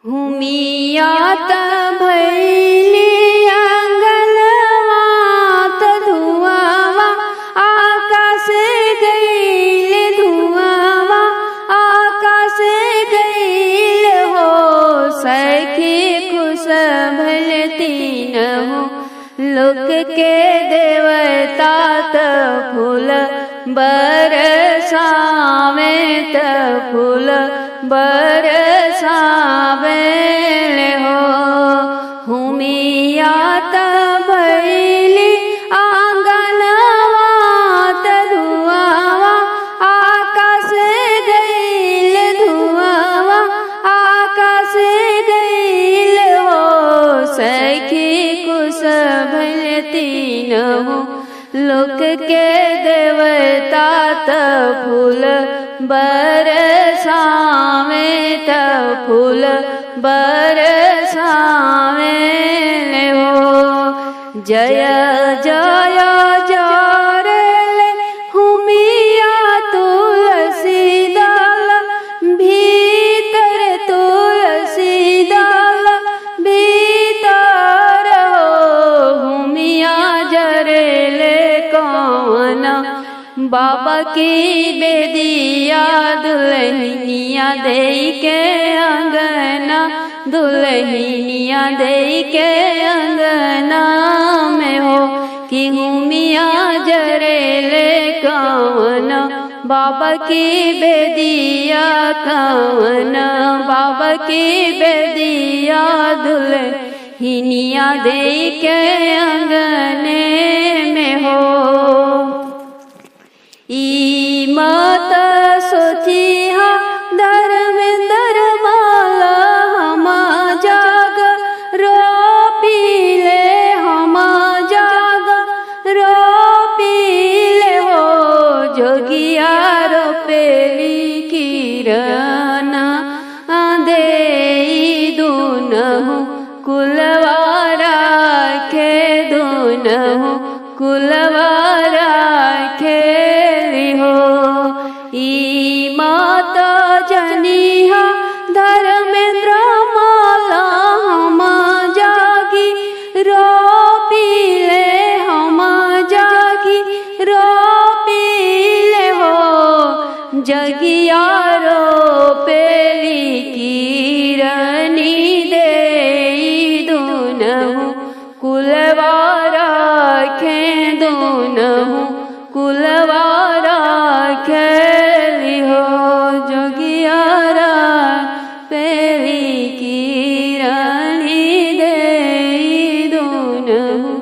हुमियात भैली आंगनवात धुआवा आकाशे गईले धुआवा आकाशे गईले हो सखी खुश भल तीनहु लोक के देवता त फूल बरसावे त फूल बरसावे हो हुमियात भैली आंगनवात धुआवा आकाशे गईले धुआवा आकाशे गईले हो सखी कुश भल तीनहु लोक के देवता त फूल बरसावे त फूल बरसावे हो जय जय जरे हुमिया तुलसी दल भीतर तुलसी दल भीतर हो हुमिया जरेले कौन बाबा की बेदिया दुल्हनिया दे के अंगना दुल्हनिया दे के अंगना में हो कि हुमिया जरेले कौन बाबा की बेदिया कौन बाबा की बेदिया दुल्हनिया दे के अंगने में हो ई मत सोचिहा धर्मेंद्र माला हम जाग रोपीले हम जाग रोपीले हो जोगिया रोपेली किरण दे दुनहु कुलवारा के दुनहु कुलवारा के ई मात जनिहा धर्मेंद्र माला हम जागी रोपीले हम जागी रोपीले हो जगिया रोपेली किरणी दे दुनहु कुलवारा खे दुनहु कुलवारा खेली हो जोगियारा पेली किरणी दे दुनहु